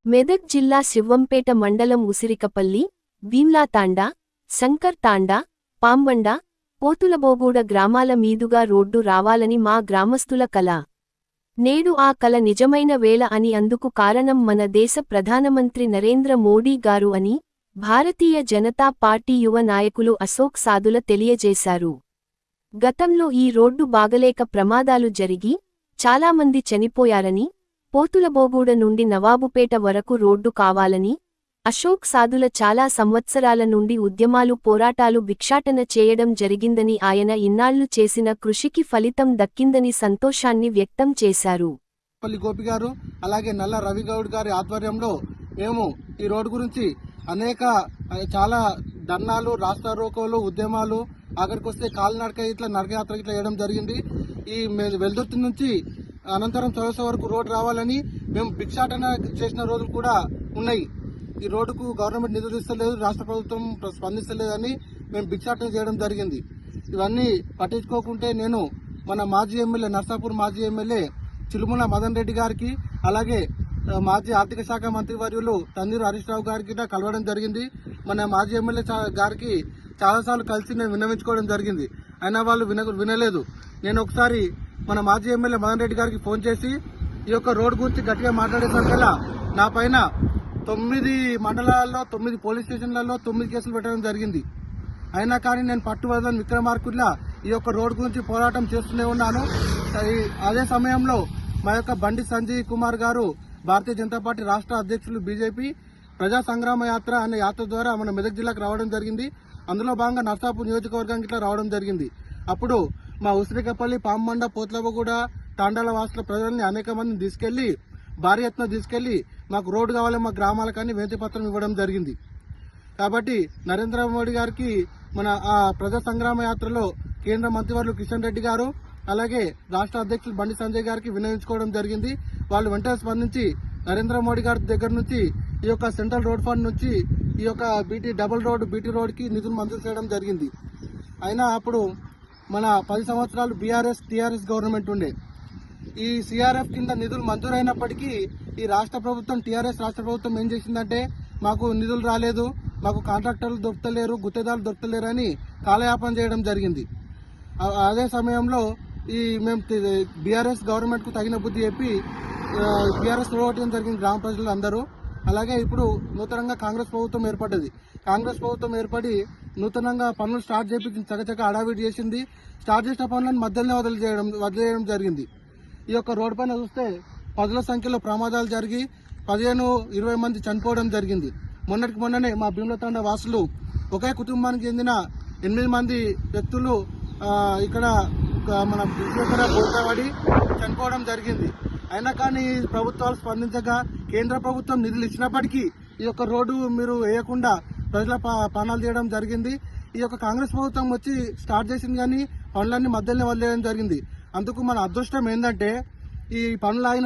మెదక్ జిల్లా శివంపేట మండలం ఉసిరికపల్లి, భీమ్లాతాండా, శంకర్ తాండా, పాంబండ, పోతులబోగూడ గ్రామాల మీదుగా రోడ్డు రావాలని మా గ్రామస్తుల కల. నేడు ఆ కల నిజమైన వేళ అని అందుకు కారణం మన దేశ ప్రధానమంత్రి నరేంద్ర మోడీ గారు అని భారతీయ జనతా పార్టీ యువ నాయకులు అశోక్ సాదుల తెలియజేశారు. గతంలో ఈ రోడ్డు బాగలేక ప్రమాదాలు జరిగి చాలామంది చనిపోయారని, పోతులబోగూడ నుండి నవాబుపేట వరకు రోడ్డు కావాలని అశోక్ సాదుల చాలా సంవత్సరాల నుండి ఉద్యమాలు పోరాటాలు భిక్షాటన చేయడం జరిగిందని ఆయన ఇన్నాళ్లు చేసిన కృషికి ఫలితం దక్కిందని సంతోషాన్ని వ్యక్తం చేశారు. గోపి గారు అలాగే నల్ల రవిగౌడ్ గారి ఆధ్వర్యంలో మేము ఈ రోడ్డు గురించి చాలా ధర్నాలు, రాస్తా రోకోలు, ఉద్యమాలు, ఆఖరికి వస్తే కాలినడక ఇట్లా నడకయాత్ర ఇట్లా వేయడం జరిగింది. ఈ వెల్దుర్తి నుంచి అనంతరం చౌరస వరకు రోడ్డు రావాలని మేము భిక్షాటన చేసిన రోజులు కూడా ఉన్నాయి. ఈ రోడ్డుకు గవర్నమెంట్ నిధులు ఇస్తలేదు, రాష్ట్ర ప్రభుత్వం స్పందిస్తలేదని మేము భిక్షాటన చేయడం జరిగింది. ఇవన్నీ పట్టించుకోకుంటే నేను మన మాజీ ఎమ్మెల్యే, నర్సాపూర్ మాజీ ఎమ్మెల్యే చిలుముల మదన్ రెడ్డి గారికి, అలాగే మాజీ ఆర్థిక శాఖ మంత్రి వర్యులు తందూరు హరీష్ రావు గారికి కలవడం జరిగింది. మన మాజీ ఎమ్మెల్యే గారికి చాలాసార్లు కలిసి నేను విన్నవించుకోవడం జరిగింది. అయినా వాళ్ళు వినలేదు. నేను ఒకసారి మన మాజీ ఎమ్మెల్యే మదన్ రెడ్డి గారికి ఫోన్ చేసి ఈ యొక్క రోడ్డు గురించి గట్టిగా మాట్లాడేసరికల్లా నా పైన 9 మండలాల్లో 9 పోలీస్ స్టేషన్లలో 9 కేసులు పెట్టడం జరిగింది. అయినా కానీ నేను పట్టువదలని విక్రమార్కుల్లా ఈ యొక్క రోడ్డు గురించి పోరాటం చేస్తూనే ఉన్నాను. అదే సమయంలో మా యొక్క బండి సంజయ్ కుమార్ గారు భారతీయ జనతా పార్టీ రాష్ట్ర అధ్యక్షులు, బీజేపీ ప్రజా సంగ్రామ యాత్ర అనే యాత్ర ద్వారా మన మెదక్ జిల్లాకు రావడం జరిగింది. అందులో భాగంగా నర్సాపూర్ నియోజకవర్గానికి ఇట్లా రావడం జరిగింది. అప్పుడు మా ఉసిరికపల్లి, పాంబండ, పోతులబోగూడ తాండాల వాసుల ప్రజల్ని అనేక మందిని తీసుకెళ్లి భారీ ఎత్తున తీసుకెళ్లి మాకు రోడ్డు కావాలి మా గ్రామాలకని వినతి పత్రం ఇవ్వడం జరిగింది. కాబట్టి నరేంద్ర మోడీ గారికి మన ఆ ప్రజా సంగ్రామ యాత్రలో కేంద్ర మంత్రివర్యులు కిషన్ రెడ్డి గారు, అలాగే రాష్ట్ర అధ్యక్షులు బండి సంజయ్ గారికి వినియోగించుకోవడం జరిగింది. వాళ్ళు వెంటనే స్పందించి నరేంద్ర మోడీ గారి దగ్గర నుంచి ఈ యొక్క సెంట్రల్ రోడ్ ఫండ్ నుంచి ఈ యొక్క బీటీ రోడ్కి నిధులు మంజూరు చేయడం జరిగింది. అయినా అప్పుడు మన 10 సంవత్సరాలు టీఆర్ఎస్ గవర్నమెంట్ ఉండే. ఈ సిఆర్ఎఫ్ కింద నిధులు మంజూరైనప్పటికీ ఈ రాష్ట్ర ప్రభుత్వం, టీఆర్ఎస్ రాష్ట్ర ప్రభుత్వం ఏం చేసిందంటే మాకు నిధులు రాలేదు, మాకు కాంట్రాక్టర్లు దొరుకుతలేరు, గుత్తేదారులు దొరుకుతలేరు అని కాలయాపన చేయడం జరిగింది. అదే సమయంలో మేము బీఆర్ఎస్ గవర్నమెంట్కు తగిన బుద్ధి చెప్పి బీఆర్ఎస్ ఓటేయడం జరిగింది గ్రామ ప్రజలు అందరూ. అలాగే ఇప్పుడు నూతనంగా కాంగ్రెస్ ప్రభుత్వం ఏర్పడ్డది. కాంగ్రెస్ ప్రభుత్వం ఏర్పడి నూతనంగా పనులు స్టార్ట్ చేయించింది, చకచక హడావిడి చేసింది. స్టార్ట్ చేసిన పనులను మధ్యలోనే వదిలేయడం జరిగింది. ఈ యొక్క రోడ్డు పైన చూస్తే పదుల సంఖ్యలో ప్రమాదాలు జరిగి 15-20 మంది చనిపోవడం జరిగింది. మొన్ననే మా భీమ్లాతాండా వాసులు ఒకే కుటుంబానికి చెందిన 8 మంది వ్యక్తులు ఇక్కడ మన దగ్గర పోటాడి చనిపోవడం జరిగింది. అయినా కానీ ప్రభుత్వాలు స్పందించగా కేంద్ర ప్రభుత్వం నిధులు ఇచ్చినప్పటికీ ఈ యొక్క రోడ్డు మీరు వేయకుండా ప్రజల పనులు చేయడం జరిగింది. ఈ యొక్క కాంగ్రెస్ ప్రభుత్వం వచ్చి స్టార్ట్ చేసింది కానీ పనులన్నీ మధ్యలోనే వదిలేయడం జరిగింది. అందుకు మన అదృష్టం ఏంటంటే ఈ పనులు ఆగిన